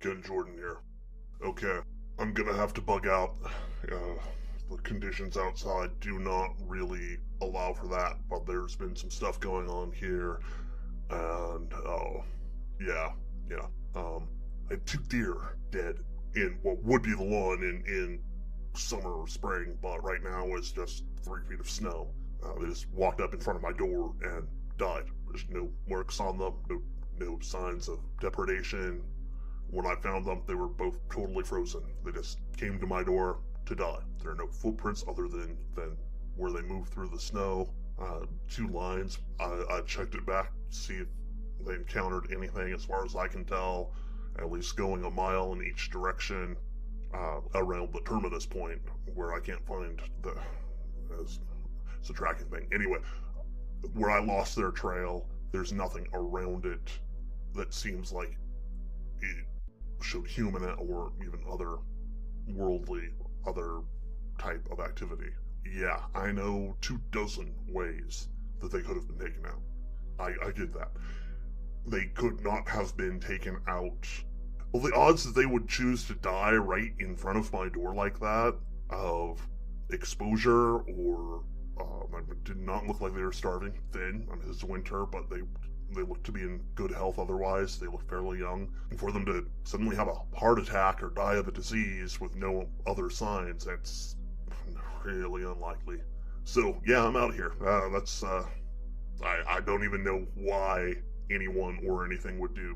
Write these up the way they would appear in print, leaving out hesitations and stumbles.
Good, Jordan here. Okay, I'm gonna have to bug out. The conditions outside do not really allow for that, but there's been some stuff going on here, and, yeah, yeah. I had two deer dead in what would be the lawn in summer or spring, but right now it's just 3 feet of snow. They just walked up in front of my door and died. There's no marks on them, no signs of depredation. When I found them, they were both totally frozen. They just came to my door to die. There are no footprints other than where they moved through the snow. Two lines. I checked it back to see if they encountered anything. As far as I can tell, at least going a mile in each direction around the terminus point, where I can't find it's a tracking thing. Anyway, where I lost their trail, there's nothing around it that seems like it showed human or even other worldly, other type of activity. Yeah, I know 24 ways that they could have been taken out. I get that. They could not have been taken out. Well, the odds that they would choose to die right in front of my door like that, of exposure, or it did not look like they were starving then. I mean, it's winter, but they look to be in good health otherwise. They look fairly young. And for them to suddenly have a heart attack or die of a disease with no other signs, that's really unlikely. So, yeah, I'm out here. I don't even know why anyone or anything would do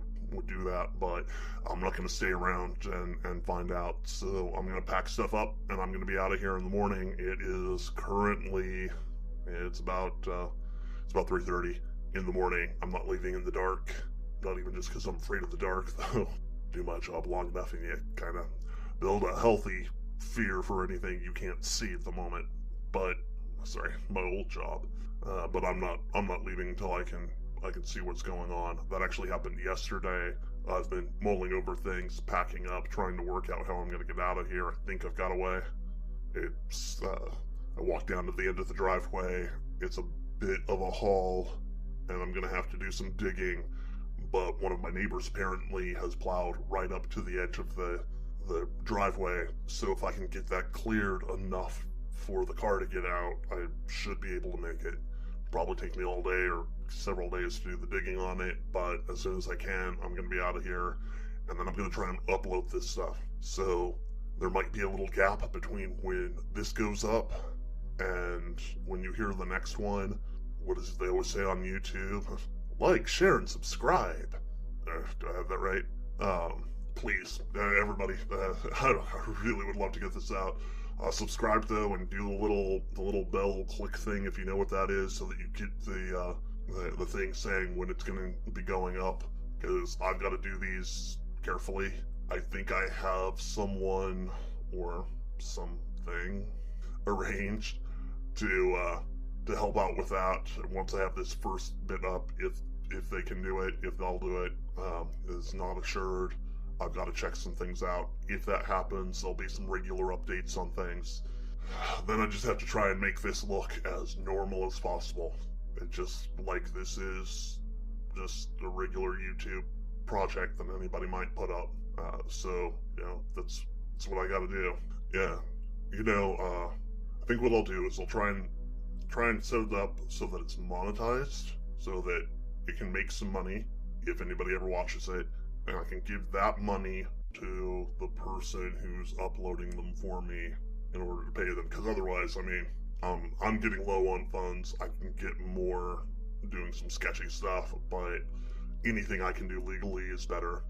that, but I'm not going to stay around and find out. So I'm going to pack stuff up, and I'm going to be out of here in the morning. It is currently, it's about 3:30 in the morning. I'm not leaving in the dark, not even just because I'm afraid of the dark, though. Do my job long enough and you kind of build a healthy fear for anything you can't see at the moment. But, sorry, my old job. But I'm not leaving until I can see what's going on. That actually happened yesterday. I've been mulling over things, packing up, trying to work out how I'm going to get out of here. I think I've got a way. I walk down to the end of the driveway. It's a bit of a haul, and I'm going to have to do some digging. But one of my neighbors apparently has plowed right up to the edge of the driveway. So if I can get that cleared enough for the car to get out, I should be able to make it. Probably take me all day or several days to do the digging on it, but as soon as I can, I'm going to be out of here, and then I'm going to try and upload this stuff. So there might be a little gap between when this goes up and when you hear the next one. What is it they always say on YouTube? Like, share, and subscribe. Do I have that right? Please, everybody, I really would love to get this out. Subscribe though, and do the little bell click thing if you know what that is, so that you get the thing saying when it's going to be going up. Because I've got to do these carefully. I think I have someone or something arranged to help out with that. Once I have this first bit up, if they can do it, if they'll do it, is not assured. I've got to check some things out. If that happens, there'll be some regular updates on things. Then I just have to try and make this look as normal as possible. It just like this is just a regular YouTube project that anybody might put up. So, that's what I gotta do. Yeah. I think what I'll do is I'll try and set it up so that it's monetized, so that it can make some money if anybody ever watches it. And I can give that money to the person who's uploading them for me in order to pay them. Because otherwise, I'm getting low on funds. I can get more doing some sketchy stuff, but anything I can do legally is better.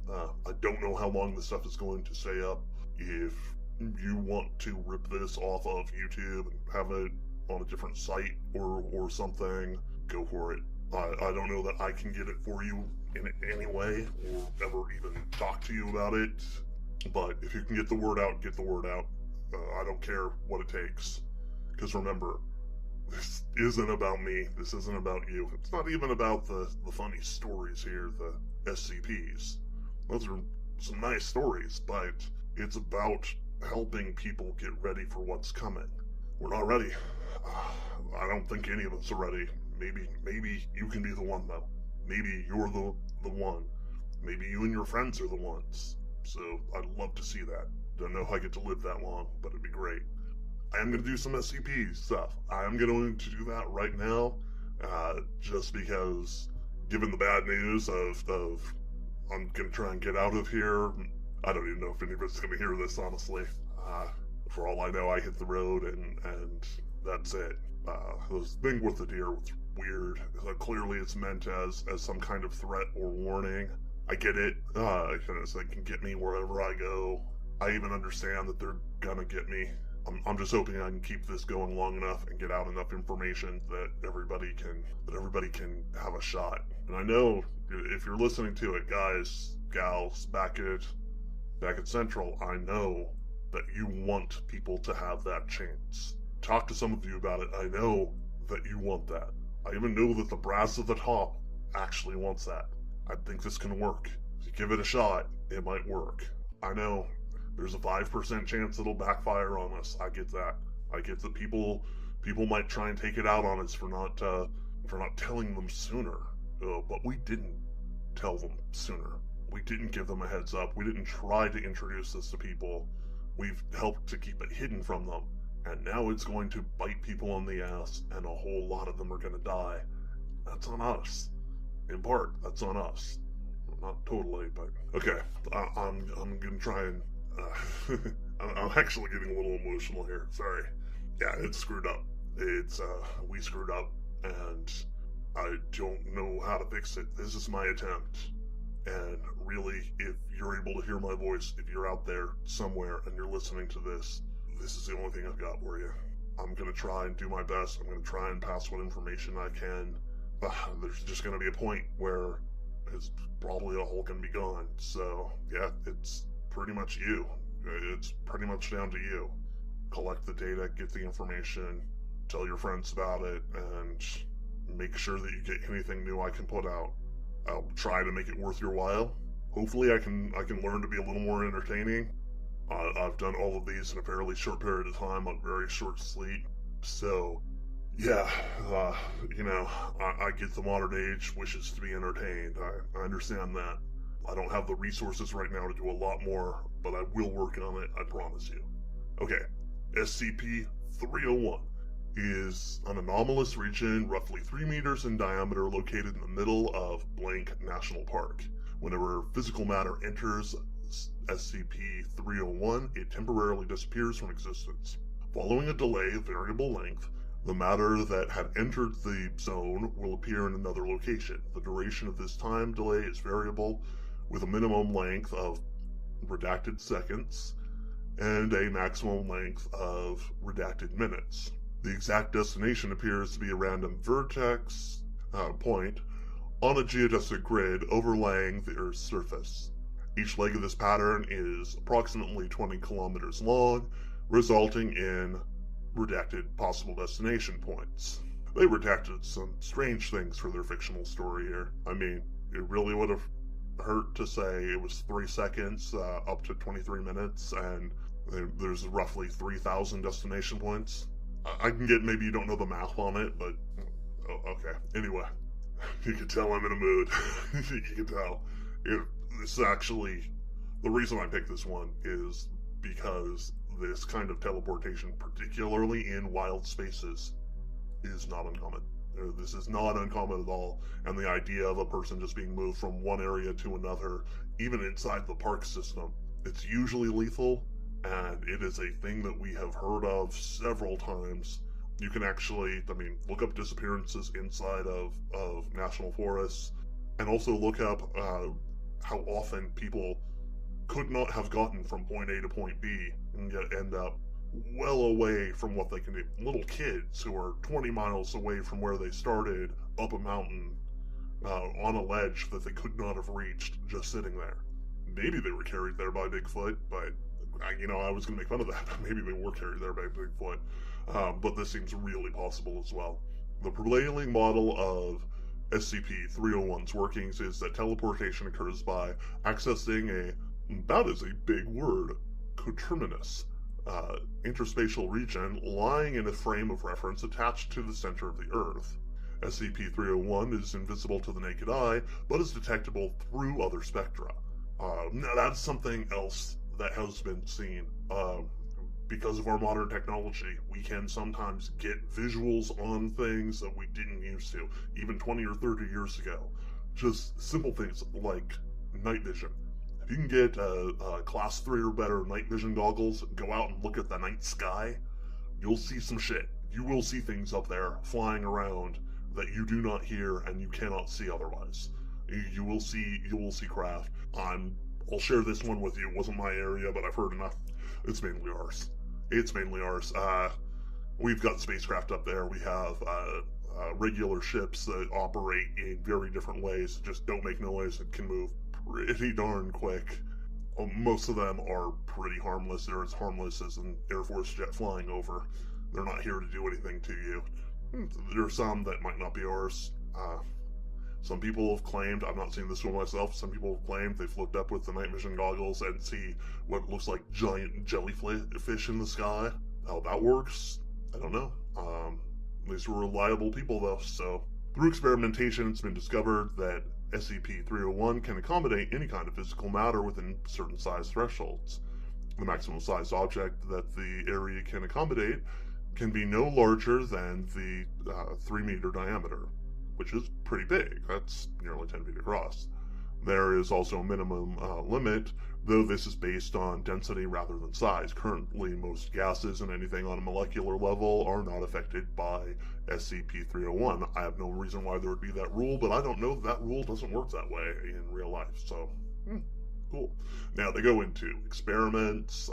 I don't know how long this stuff is going to stay up. If you want to rip this off of YouTube and have it on a different site or something, go for it. I don't know that I can get it for you in any way, or ever even talk to you about it, but if you can get the word out, get the word out. I don't care what it takes, because remember, this isn't about me, this isn't about you, it's not even about the funny stories here, the SCPs. Those are some nice stories, but it's about helping people get ready for what's coming. We're not ready. I don't think any of us are ready. Maybe you can be the one, though. Maybe you're the one. Maybe you and your friends are the ones. so I'd love to see that. Don't know if I get to live that long, but it'd be great. I am going to do some SCP stuff. I am going to do that right now, just because, given the bad news of I'm going to try and get out of here. I don't even know if anybody's going to hear this, honestly. For all I know, I hit the road and that's it. The thing with the deer was weird. Clearly it's meant as some kind of threat or warning. I get it, because they can get me wherever I go. I even understand that they're gonna get me. I'm just hoping I can keep this going long enough and get out enough information that everybody can have a shot. And I know if you're listening to it, guys, gals, back at Central, I know that you want people to have that chance. Talk to some of you about it. I know that you want that. I even know that the brass at the top actually wants that. I think this can work. If you give it a shot, it might work. I know there's a 5% chance it'll backfire on us. I get that. I get that people might try and take it out on us for not telling them sooner. But we didn't tell them sooner. We didn't give them a heads up. We didn't try to introduce this to people. We've helped to keep it hidden from them. And now it's going to bite people on the ass, and a whole lot of them are going to die. That's on us. In part, that's on us. Not totally, but... Okay, I'm going to try and... I'm actually getting a little emotional here. Sorry. Yeah, it's screwed up. We screwed up, and I don't know how to fix it. This is my attempt. And really, if you're able to hear my voice, if you're out there somewhere and you're listening to this, this is the only thing I've got for you. I'm going to try and do my best. I'm going to try and pass what information I can. There's just going to be a point where it's probably all going to be gone. So, yeah, it's pretty much you. It's pretty much down to you. Collect the data, get the information, tell your friends about it, and make sure that you get anything new I can put out. I'll try to make it worth your while. Hopefully I can learn to be a little more entertaining. I've done all of these in a fairly short period of time on very short sleep. So, yeah, I get the modern age wishes to be entertained. I understand that. I don't have the resources right now to do a lot more, but I will work on it, I promise you. Okay, SCP-301 is an anomalous region roughly 3 meters in diameter located in the middle of blank National Park. Whenever physical matter enters SCP-301, it temporarily disappears from existence. Following a delay of variable length, the matter that had entered the zone will appear in another location. The duration of this time delay is variable, with a minimum length of redacted seconds and a maximum length of redacted minutes. The exact destination appears to be a random vertex point on a geodesic grid overlaying the Earth's surface. Each leg of this pattern is approximately 20 kilometers long, resulting in redacted possible destination points. They redacted some strange things for their fictional story here. I mean, it really would have hurt to say it was 3 seconds up to 23 minutes, and there's roughly 3,000 destination points. I can get, maybe you don't know the math on it, but okay. Anyway, you can tell I'm in a mood. You can tell. This actually, the reason I picked this one is because this kind of teleportation, particularly in wild spaces, is not uncommon. This is not uncommon at all, and the idea of a person just being moved from one area to another, even inside the park system, it's usually lethal, and it is a thing that we have heard of several times. You can actually, look up disappearances inside of national forests, and also look up how often people could not have gotten from point A to point B, and yet end up well away from what they can do. Little kids who are 20 miles away from where they started, up a mountain, on a ledge that they could not have reached, just sitting there. Maybe they were carried there by Bigfoot, but I was going to make fun of that, but maybe they were carried there by Bigfoot. But this seems really possible as well. The prevailing model of SCP-301's workings is that teleportation occurs by accessing that is a big word, coterminous, interspatial region lying in a frame of reference attached to the center of the Earth. SCP-301 is invisible to the naked eye, but is detectable through other spectra. Now that's something else that has been seen. Because of our modern technology, we can sometimes get visuals on things that we didn't used to, even 20 or 30 years ago. Just simple things like night vision. If you can get class 3 or better night vision goggles, go out and look at the night sky, you'll see some shit. You will see things up there flying around that you do not hear and you cannot see otherwise. You will see craft. I'll share this one with you. It wasn't my area, but I've heard enough. It's mainly ours. We've got spacecraft up there. We have regular ships that operate in very different ways. Just don't make noise and can move pretty darn quick. Most of them are pretty harmless. They're as harmless as an Air Force jet flying over. They're not here to do anything to you. There are some that might not be ours. Some people have claimed, I've not seen this one myself, some people have claimed they've looked up with the night vision goggles and see what looks like giant jellyfish in the sky. How that works, I don't know. These were reliable people though, so. Through experimentation, it's been discovered that SCP-301 can accommodate any kind of physical matter within certain size thresholds. The maximum size object that the area can accommodate can be no larger than the 3-meter diameter, which is pretty big. That's nearly 10 feet across. There is also a minimum limit, though this is based on density rather than size. Currently, most gases and anything on a molecular level are not affected by SCP-301. I have no reason why there would be that rule, but I don't know that rule doesn't work that way in real life, so cool. Now, they go into experiments,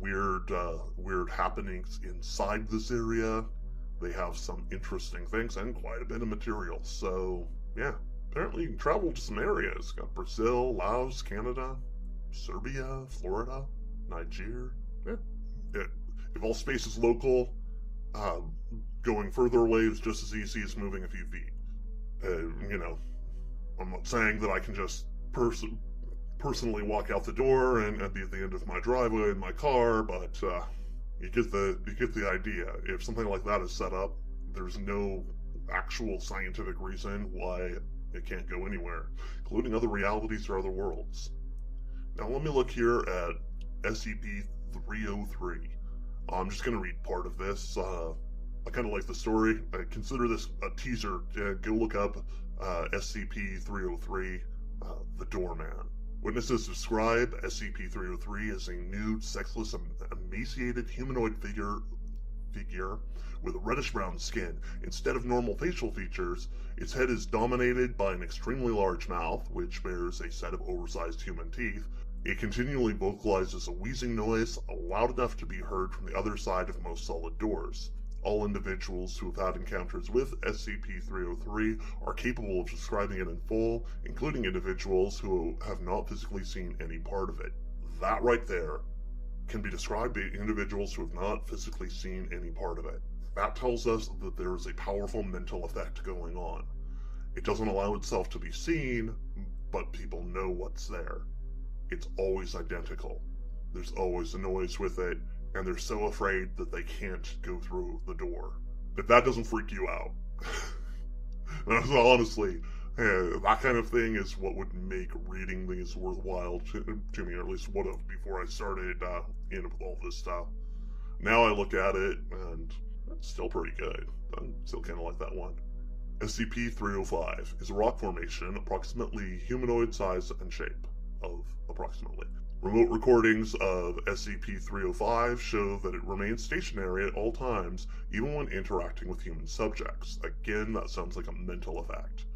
weird happenings inside this area. They have some interesting things and quite a bit of material. So, yeah, apparently you can travel to some areas. Got Brazil, Laos, Canada, Serbia, Florida, Nigeria. Yeah. If all space is local, going further away is just as easy as moving a few feet. I'm not saying that I can just personally walk out the door and be at the end of my driveway in my car, but you get the idea. If something like that is set up, there's no actual scientific reason why it can't go anywhere, including other realities or other worlds. Now let me look here at SCP-303. I'm just going to read part of this. I kind of like the story. Consider this a teaser. Go look up SCP-303, The Doorman. Witnesses describe SCP-303 as a nude, sexless, emaciated humanoid figure with reddish-brown skin. Instead of normal facial features, its head is dominated by an extremely large mouth, which bears a set of oversized human teeth. It continually vocalizes a wheezing noise, loud enough to be heard from the other side of most solid doors. All individuals who have had encounters with SCP-303 are capable of describing it in full, including individuals who have not physically seen any part of it. That right there can be described by individuals who have not physically seen any part of it. That tells us that there is a powerful mental effect going on. It doesn't allow itself to be seen, but people know what's there. It's always identical. There's always a noise with it, and they're so afraid that they can't go through the door. If that doesn't freak you out, honestly, that kind of thing is what would make reading these worthwhile to me, or at least would have before I started in with all this stuff. Now I look at it, and it's still pretty good. I'm still kind of like that one. SCP-305 is a rock formation approximately humanoid size and shape of approximately. Remote recordings of SCP-305 show that it remains stationary at all times, even when interacting with human subjects. Again, that sounds like a mental effect.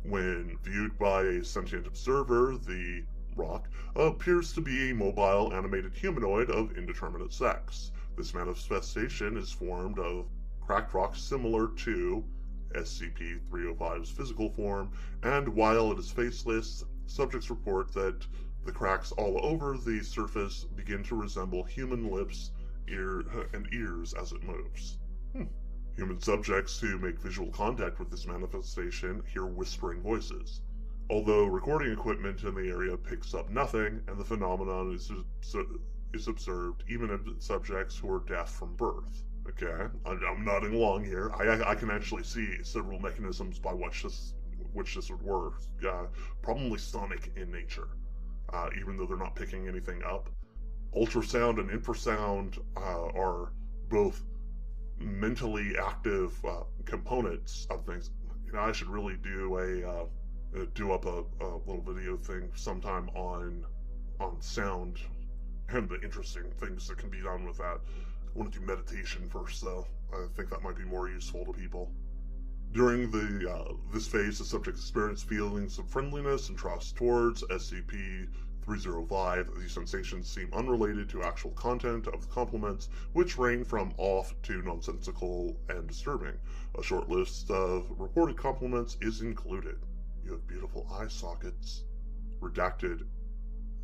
When viewed by a sentient observer, the rock appears to be a mobile, animated humanoid of indeterminate sex. This manifestation is formed of cracked rocks similar to SCP-305's physical form, and while it is faceless, subjects report that the cracks all over the surface begin to resemble human lips, and ears as it moves. Human subjects who make visual contact with this manifestation hear whispering voices. Although recording equipment in the area picks up nothing, and the phenomenon is observed even in subjects who are deaf from birth. Okay, I'm nodding along here. I can actually see several mechanisms by which which this would work, probably sonic in nature, even though they're not picking anything up. Ultrasound and infrasound are both mentally active components of things. I should really do up a little video thing sometime on sound and the interesting things that can be done with that. I want to do meditation first, though. I think that might be more useful to people. During this phase, the subject experienced feelings of friendliness and trust towards SCP-305. These sensations seem unrelated to actual content of the compliments, which range from off to nonsensical and disturbing. A short list of reported compliments is included. You have beautiful eye sockets. Redacted.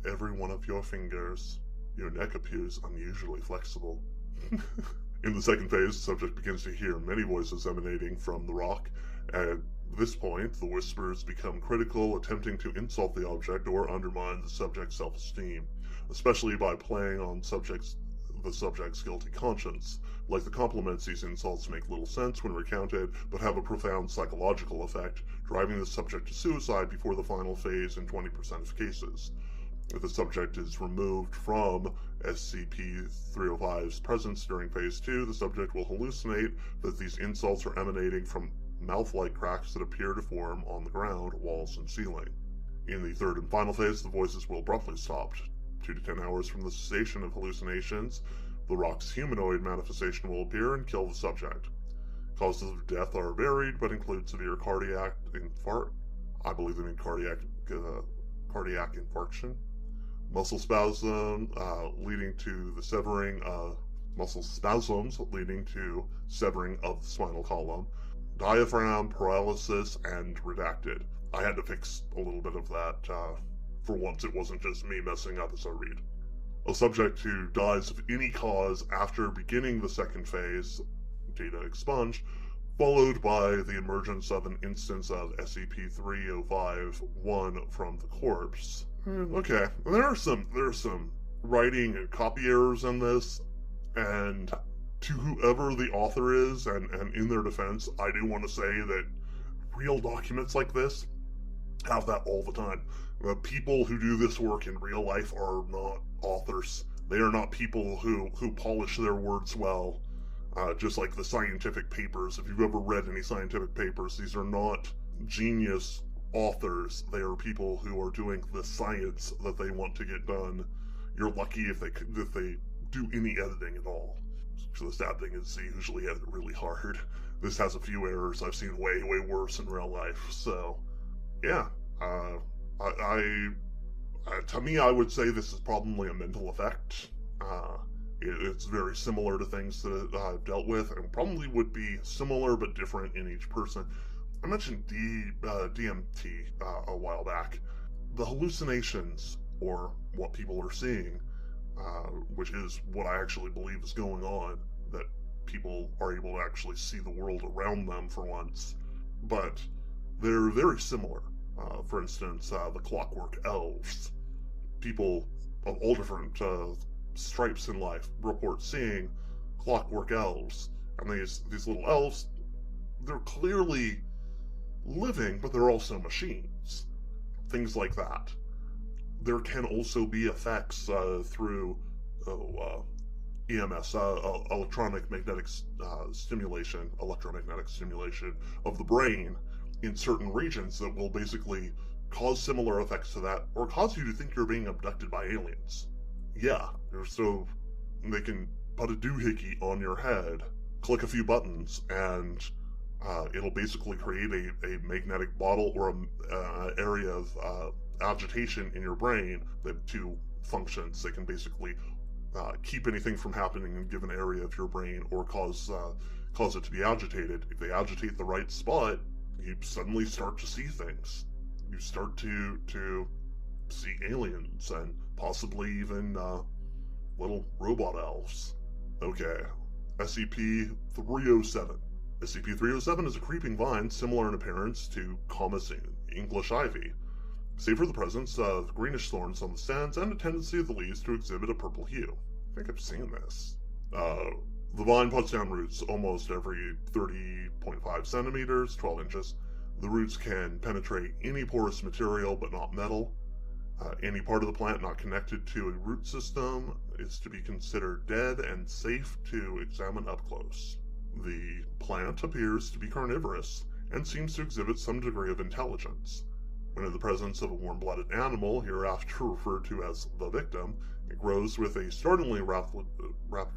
Every one of your fingers. Your neck appears unusually flexible. In the second phase, the subject begins to hear many voices emanating from the rock. At this point, the whispers become critical, attempting to insult the object or undermine the subject's self-esteem, especially by playing on the subject's guilty conscience. Like the compliments, these insults make little sense when recounted, but have a profound psychological effect, driving the subject to suicide before the final phase in 20% of cases. If the subject is removed from SCP-305's presence during Phase 2, the subject will hallucinate that these insults are emanating from mouth-like cracks that appear to form on the ground, walls, and ceiling. In the third and final phase, the voices will abruptly stop. 2 to 10 hours from the cessation of hallucinations, the rock's humanoid manifestation will appear and kill the subject. Causes of death are varied, but include severe cardiac infarct. I believe they mean cardiac infarction. Muscle spasms leading to severing of the spinal column, diaphragm paralysis, and redacted. I had to fix a little bit of that. For once, it wasn't just me messing up as I read. A subject who dies of any cause after beginning the second phase, data expunged, followed by the emergence of an instance of SCP-305-1 from the corpse. Okay, there are some writing and copy errors in this, and to whoever the author is, and in their defense, I do want to say that real documents like this have that all the time. The people who do this work in real life are not authors. They are not people who polish their words well. Just like the scientific papers. If you've ever read any scientific papers, these are not genius authors. They are people who are doing the science that they want to get done. You're lucky if they do any editing at all. So the sad thing is they usually edit really hard. This has a few errors I've seen way worse in real life. So, yeah. To me, I would say this is probably a mental effect. It's very similar to things that I've dealt with, and probably would be similar but different in each person. I mentioned DMT a while back. The hallucinations, or what people are seeing, which is what I actually believe is going on, that people are able to actually see the world around them for once, but they're very similar. For instance, the clockwork elves. People of all different stripes in life report seeing clockwork elves, and these little elves, they're clearly living, but they're also machines. Things like that. There can also be effects through EMS, electromagnetic stimulation of the brain in certain regions that will basically cause similar effects to that, or cause you to think you're being abducted by aliens. Yeah, so they can put a doohickey on your head, click a few buttons, and it'll basically create a magnetic bottle or an area of agitation in your brain. They have two functions. They can basically keep anything from happening in a given area of your brain, or cause it to be agitated. If they agitate the right spot, you suddenly start to see things. You start to see aliens, and possibly even little robot elves. Okay, SCP-307. SCP-307 is a creeping vine similar in appearance to common English ivy, save for the presence of greenish thorns on the stems and a tendency of the leaves to exhibit a purple hue. I think I've seen this. The vine puts down roots almost every 30.5 centimeters, 12 inches. The roots can penetrate any porous material but not metal. Any part of the plant not connected to a root system is to be considered dead and safe to examine up close. The plant appears to be carnivorous and seems to exhibit some degree of intelligence. When in the presence of a warm-blooded animal, hereafter referred to as the victim, it grows with a startlingly rapid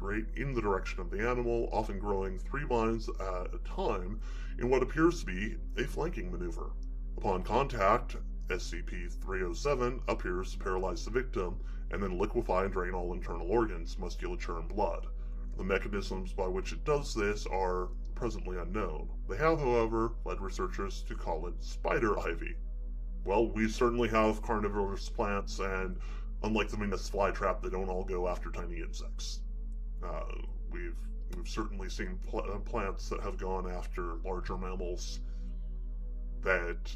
rate in the direction of the animal, often growing 3 vines at a time in what appears to be a flanking maneuver. Upon contact, SCP-307 appears to paralyze the victim and then liquefy and drain all internal organs, musculature, and blood. The mechanisms by which it does this are presently unknown. They have, however, led researchers to call it spider ivy. Well, we certainly have carnivorous plants, and unlike the Venus flytrap, they don't all go after tiny insects. We've certainly seen plants that have gone after larger mammals that,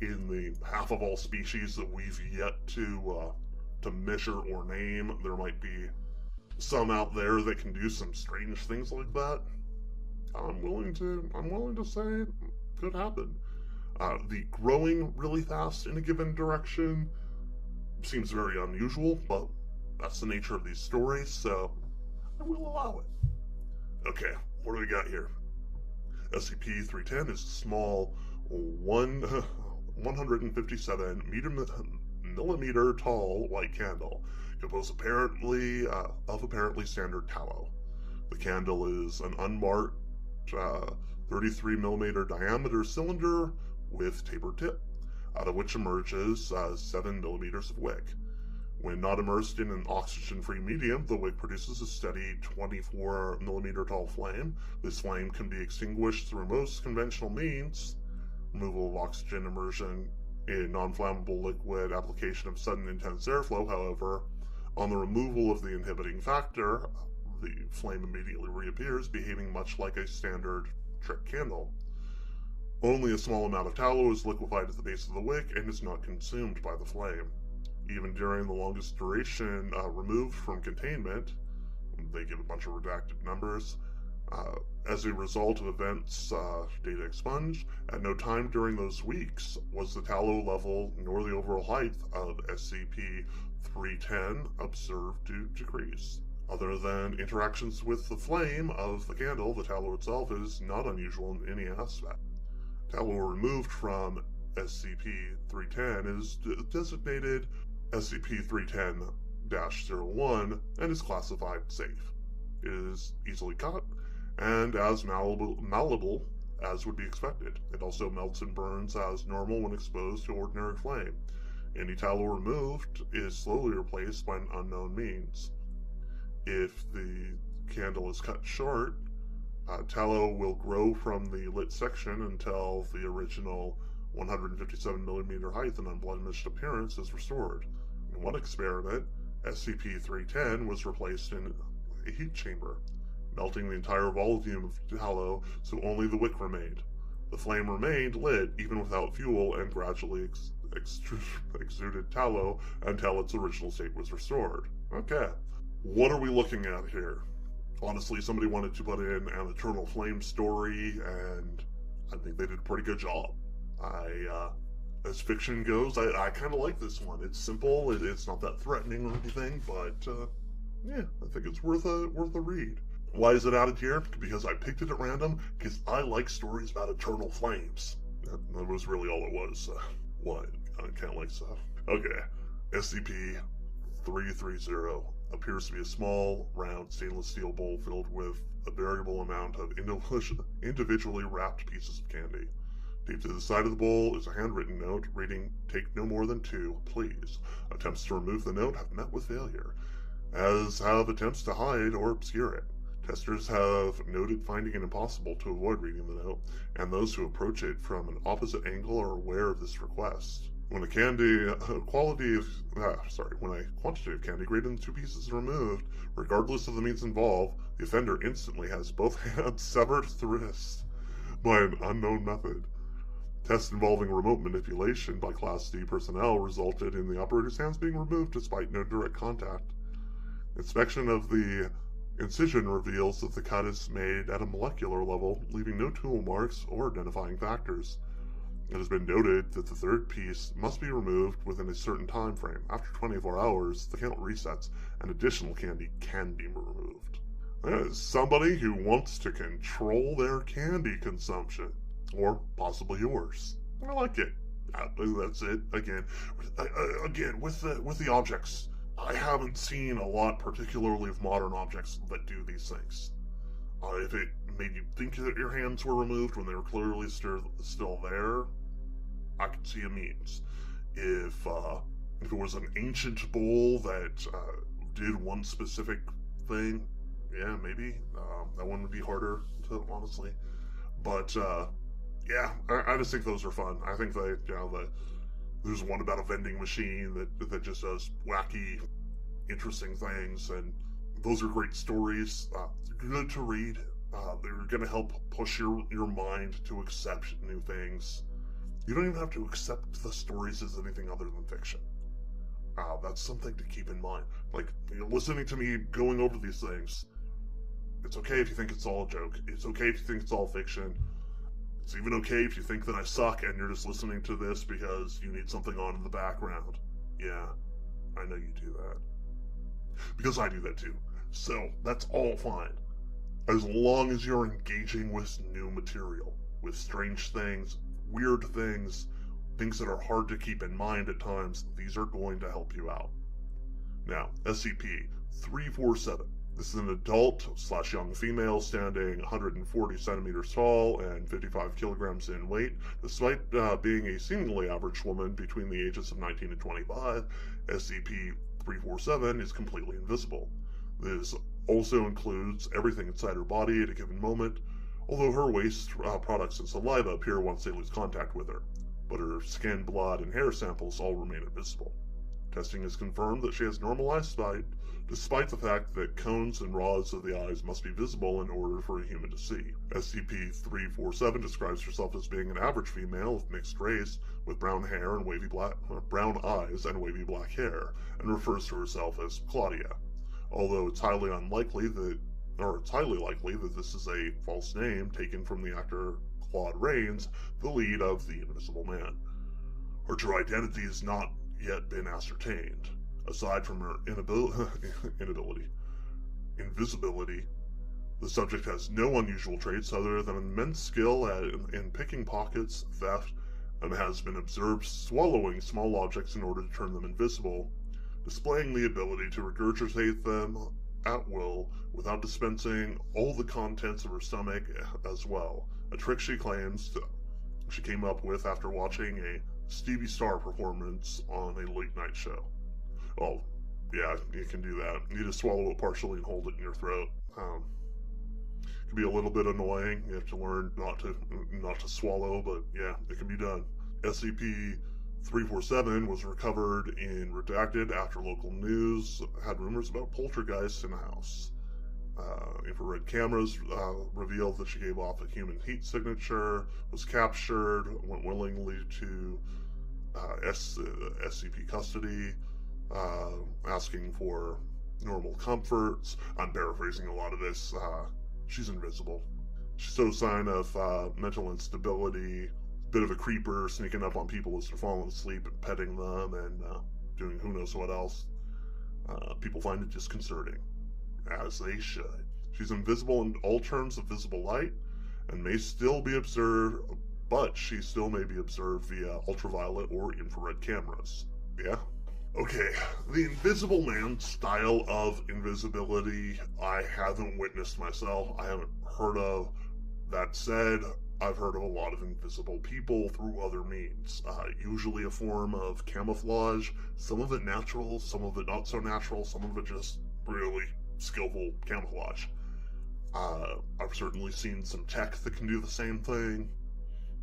in the half of all species that we've yet to measure or name, there might be some out there that can do some strange things like that. I'm willing to say it could happen. The growing really fast in a given direction seems very unusual, but that's the nature of these stories, so I will allow it. Okay, what do we got here? SCP-310 is a small 157 millimeter tall white candle, composed apparently of apparently standard tallow. The candle is an unmarked 33 millimeter diameter cylinder with tapered tip, out of which emerges 7 millimeters of wick. When not immersed in an oxygen-free medium, the wick produces a steady 24 millimeter tall flame. This flame can be extinguished through most conventional means: removal of oxygen, immersion in non-flammable liquid, application of sudden intense airflow. However, on the removal of the inhibiting factor, the flame immediately reappears, behaving much like a standard trick candle. Only a small amount of tallow is liquefied at the base of the wick and is not consumed by the flame. Even during the longest duration removed from containment, they give a bunch of redacted numbers, as a result of events data expunged, at no time during those weeks was the tallow level nor the overall height of SCP-310 observed to decrease. Other than interactions with the flame of the candle, the tallow itself is not unusual in any aspect. Tallow removed from SCP-310 is designated SCP-310-01 and is classified safe. It is easily cut and as malleable as would be expected. It also melts and burns as normal when exposed to ordinary flame. Any tallow removed is slowly replaced by an unknown means. If the candle is cut short, tallow will grow from the lit section until the original 157 millimeter height and unblemished appearance is restored. In one experiment, SCP-310 was replaced in a heat chamber, melting the entire volume of tallow so only the wick remained. The flame remained lit even without fuel and gradually exuded tallow until its original state was restored. Okay, what are we looking at here? Honestly, somebody wanted to put in an Eternal Flame story, and I think they did a pretty good job. As fiction goes, I kind of like this one. It's simple, it's not that threatening or anything, but yeah, I think it's worth a read. Why is it added here? Because I picked it at random, because I like stories about eternal flames. That was really all it was. What? I can't like stuff. Okay, SCP-330 appears to be a small, round, stainless steel bowl filled with a variable amount of individually wrapped pieces of candy. Taped to the side of the bowl is a handwritten note reading, "Take no more than 2, please." Attempts to remove the note have met with failure, as have attempts to hide or obscure it. Testers have noted finding it impossible to avoid reading the note, and those who approach it from an opposite angle are aware of this request. When a quantity of candy greater than 2 pieces is removed, regardless of the means involved, the offender instantly has both hands severed at the wrist by an unknown method. Tests involving remote manipulation by Class D personnel resulted in the operator's hands being removed despite no direct contact. Inspection of the incision reveals that the cut is made at a molecular level, leaving no tool marks or identifying factors. It has been noted that the third piece must be removed within a certain time frame. After 24 hours, the count resets, and additional candy can be removed. That is somebody who wants to control their candy consumption. Or possibly yours. I like it. That's it. Again, with the objects, I haven't seen a lot, particularly of modern objects, that do these things. If it made you think that your hands were removed when they were clearly still there, I could see a means. If it was an ancient bowl that did one specific thing, yeah, maybe that one would be harder to honestly. But yeah, I just think those are fun. I think there's one about a vending machine that just does wacky, interesting things, and those are great stories. Good to read. They're going to help push your mind to accept new things. You don't even have to accept the stories as anything other than fiction. That's something to keep in mind. Like, you're listening to me going over these things. It's okay if you think it's all a joke. It's okay if you think it's all fiction. It's even okay if you think that I suck and you're just listening to this because you need something on in the background. Yeah, I know you do that. Because I do that too. So, that's all fine. As long as you're engaging with new material, with strange things, weird things, things that are hard to keep in mind at times, these are going to help you out. Now, SCP-347. This is an adult/young female standing 140 centimeters tall and 55 kilograms in weight. Despite being a seemingly average woman between the ages of 19 and 25, SCP-347 is completely invisible. This also includes everything inside her body at a given moment, although her waste products and saliva appear once they lose contact with her, but her skin, blood, and hair samples all remain invisible. Testing has confirmed that she has normal eyesight, despite the fact that cones and rods of the eyes must be visible in order for a human to see. SCP-347 describes herself as being an average female of mixed race, with brown hair and brown eyes and wavy black hair, and refers to herself as Claudia. Although it's highly likely that this is a false name taken from the actor Claude Rains, the lead of The Invisible Man. Her true identity has not yet been ascertained. Aside from her invisibility, the subject has no unusual traits other than immense skill in picking pockets, theft, and has been observed swallowing small objects in order to turn them invisible, displaying the ability to regurgitate them at will without dispensing all the contents of her stomach as well, a trick she claims she came up with after watching a Stevie Star performance on a late-night show. Well, yeah, you can do that. You just swallow it partially and hold it in your throat. It can be a little bit annoying. You have to learn not to swallow, but yeah, it can be done. SCP-347 was recovered in Redacted after local news had rumors about poltergeists in the house. Infrared cameras revealed that she gave off a human heat signature, was captured, went willingly to SCP custody, asking for normal comforts. I'm paraphrasing a lot of this. She's invisible. She shows sign of mental instability, bit of a creeper, sneaking up on people as they're falling asleep and petting them and doing who knows what else. People find it disconcerting, as they should. She's invisible in all terms of visible light and may still be observed, but she still may be observed via ultraviolet or infrared cameras. Yeah? Okay, the Invisible Man style of invisibility I haven't witnessed myself. I haven't heard of. That said, I've heard of a lot of invisible people through other means. Usually a form of camouflage, some of it natural, some of it not so natural, some of it just really skillful camouflage. I've certainly seen some tech that can do the same thing.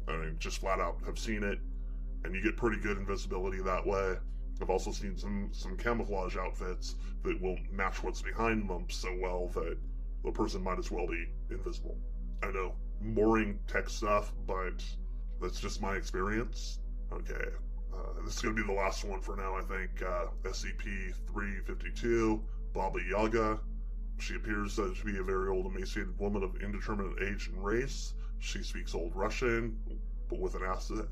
I mean, just flat out have seen it, and you get pretty good invisibility that way. I've also seen some camouflage outfits that will match what's behind them so well that the person might as well be invisible. I know, boring tech stuff, but that's just my experience. Okay, this is going to be the last one for now, I think. SCP-352, Baba Yaga. She appears to be a very old, emaciated woman of indeterminate age and race. She speaks Old Russian, but with an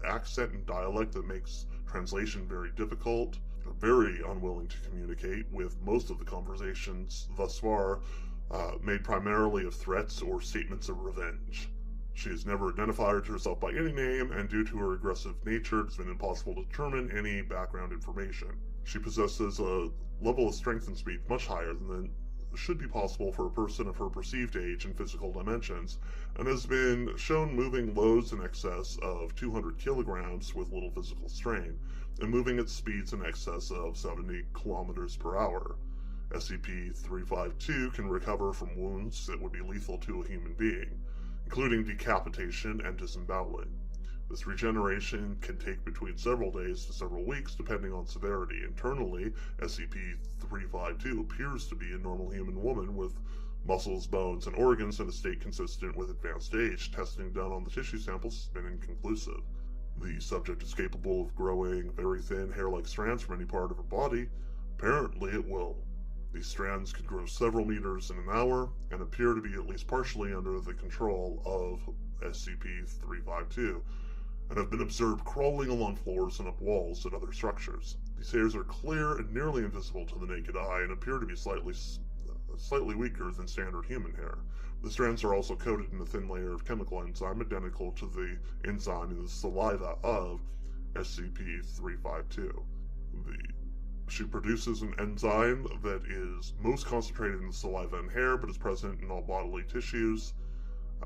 accent and dialect that makes translation very difficult. Very unwilling to communicate, with most of the conversations thus far made primarily of threats or statements of revenge. She has never identified herself by any name, and due to her aggressive nature, it's been impossible to determine any background information. She possesses a level of strength and speed much higher than should be possible for a person of her perceived age and physical dimensions, and has been shown moving loads in excess of 200 kilograms with little physical strain, and moving at speeds in excess of 70 kilometers per hour. SCP-352 can recover from wounds that would be lethal to a human being, including decapitation and disemboweling. This regeneration can take between several days to several weeks, depending on severity. Internally, SCP-352 appears to be a normal human woman with muscles, bones, and organs in a state consistent with advanced age. Testing done on the tissue samples has been inconclusive. The subject is capable of growing very thin, hair-like strands from any part of her body. Apparently it will. These strands could grow several meters in an hour, and appear to be at least partially under the control of SCP-352, and have been observed crawling along floors and up walls and other structures. These hairs are clear and nearly invisible to the naked eye, and appear to be slightly weaker than standard human hair. The strands are also coated in a thin layer of chemical enzyme identical to the enzyme in the saliva of SCP-352. She produces an enzyme that is most concentrated in the saliva and hair, but is present in all bodily tissues.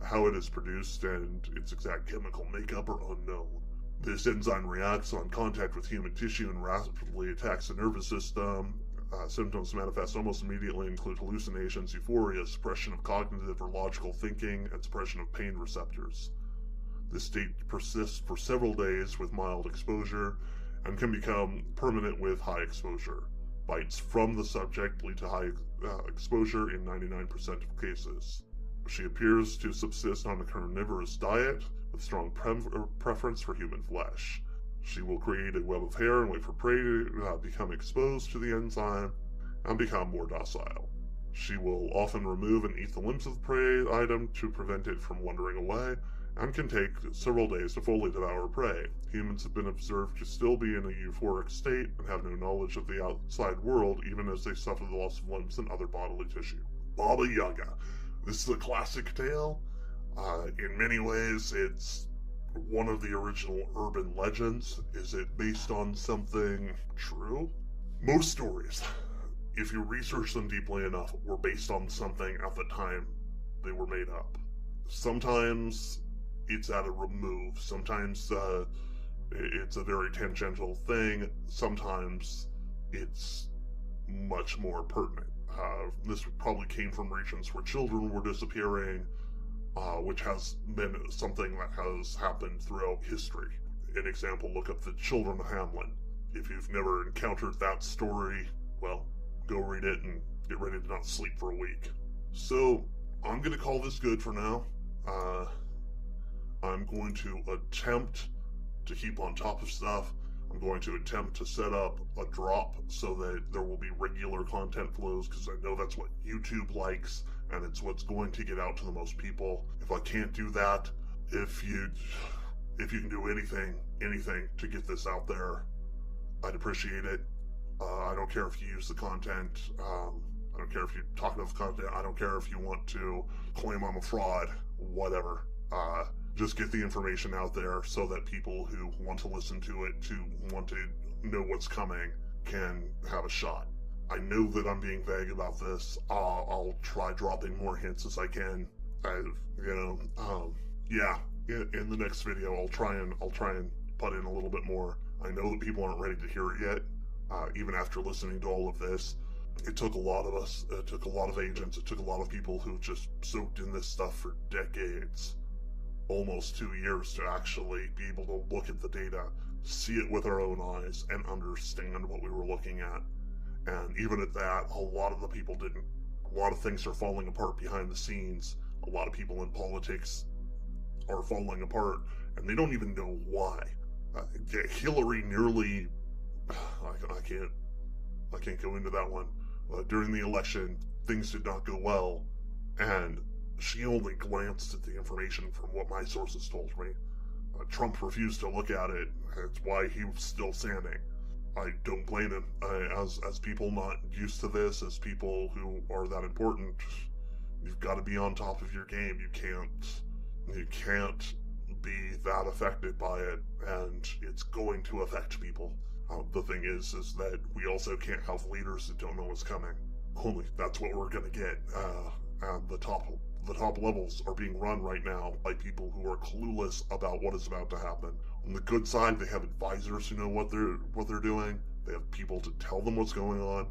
How it is produced and its exact chemical makeup are unknown. This enzyme reacts on contact with human tissue and rapidly attacks the nervous system. Symptoms manifest almost immediately include hallucinations, euphoria, suppression of cognitive or logical thinking, and suppression of pain receptors. This state persists for several days with mild exposure, and can become permanent with high exposure. Bites from the subject lead to high exposure in 99% of cases. She appears to subsist on a carnivorous diet, with strong preference for human flesh. She will create a web of hair and wait for prey to become exposed to the enzyme, and become more docile. She will often remove and eat the limbs of the prey item to prevent it from wandering away, and can take several days to fully devour prey. Humans have been observed to still be in a euphoric state and have no knowledge of the outside world, even as they suffer the loss of limbs and other bodily tissue. Baba Yaga. This is a classic tale. In many ways, it's one of the original urban legends. Is it based on something true? Most stories, if you research them deeply enough, were based on something at the time they were made up. Sometimes it's at a remove. Sometimes it's a very tangential thing. Sometimes it's much more pertinent. This probably came from regions where children were disappearing, which has been something that has happened throughout history. An example, look up The Children of Hamlin. If you've never encountered that story, well, go read it and get ready to not sleep for a week. So, I'm going to call this good for now. I'm going to attempt to keep on top of stuff. I'm going to attempt to set up a drop so that there will be regular content flows, because I know that's what YouTube likes, and it's what's going to get out to the most people. If I can't do that, if you can do anything to get this out there, I'd appreciate it. I don't care if you use the content. I don't care if you talk about the content. I don't care if you want to claim I'm a fraud. Whatever. Just get the information out there so that people who want to listen to it, to want to know what's coming, can have a shot. I know that I'm being vague about this. I'll try dropping more hints as I can. Yeah. In the next video, I'll try and put in a little bit more. I know that people aren't ready to hear it yet. Even after listening to all of this, it took a lot of us. It took a lot of agents. It took a lot of people who just soaked in this stuff for decades. Almost 2 years to actually be able to look at the data, see it with our own eyes, and understand what we were looking at. And even at that, a lot of the people didn't. A lot of things are falling apart behind the scenes. A lot of people in politics are falling apart, and they don't even know why. Hillary nearly... I can't go into that one. During the election, things did not go well, and she only glanced at the information from what my sources told me. Trump refused to look at it. It's why he was still standing. I don't blame him. As people not used to this, as people who are that important, you've got to be on top of your game. You can't be that affected by it, and it's going to affect people. The thing is that we also can't have leaders that don't know what's coming. Only that's what we're gonna get. And the top levels are being run right now by people who are clueless about what is about to happen. On the good side, they have advisors who know what they're doing. They have people to tell them what's going on.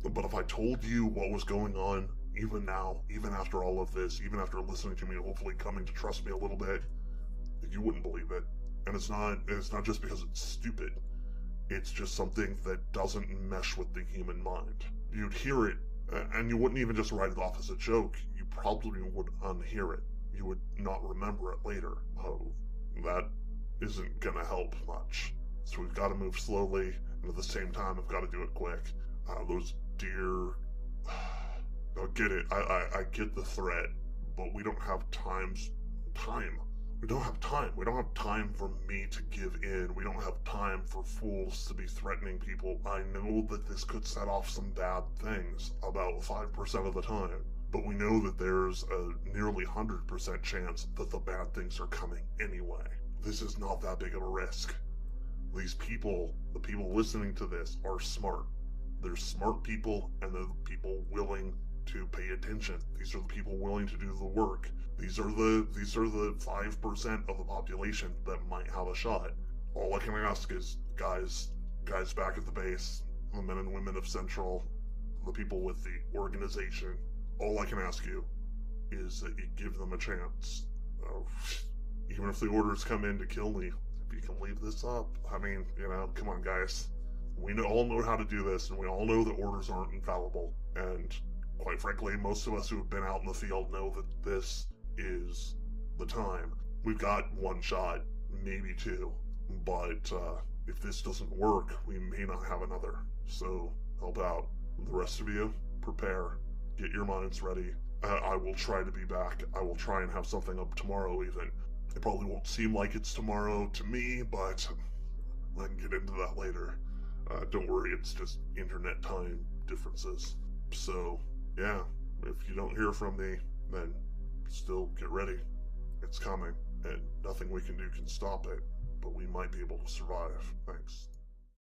But if I told you what was going on, even now, even after all of this, even after listening to me, hopefully coming to trust me a little bit, you wouldn't believe it. And it's not just because it's stupid. It's just something that doesn't mesh with the human mind. You'd hear it, and you wouldn't even just write it off as a joke. You probably would unhear it. You would not remember it later. Oh, that isn't gonna help much. So we've got to move slowly, and at the same time, we've got to do it quick. Those deer... I get it. I get the threat, but we don't have time. We don't have time. We don't have time for me to give in. We don't have time for fools to be threatening people. I know that this could set off some bad things about 5% of the time, but we know that there's a nearly 100% chance that the bad things are coming anyway. This is not that big of a risk. These people, the people listening to this, are smart. They're smart people, and they're the people willing to pay attention. These are the people willing to do the work. These are the 5% of the population that might have a shot. All I can ask is, guys back at the base, the men and women of Central, the people with the organization, all I can ask you is that you give them a chance. Even if the orders come in to kill me, if you can leave this up, I mean, come on, guys. We all know how to do this, and we all know that orders aren't infallible. And quite frankly, most of us who have been out in the field know that this is the time. We've got one shot, maybe two, but if this doesn't work, we may not have another. So help out. The rest of you, prepare. Get your minds ready. I will try to be back. I will try and have something up tomorrow even. It probably won't seem like it's tomorrow to me, but I can get into that later. Don't worry, it's just internet time differences. So, yeah, if you don't hear from me, then still get ready. It's coming, and nothing we can do can stop it, but we might be able to survive. Thanks.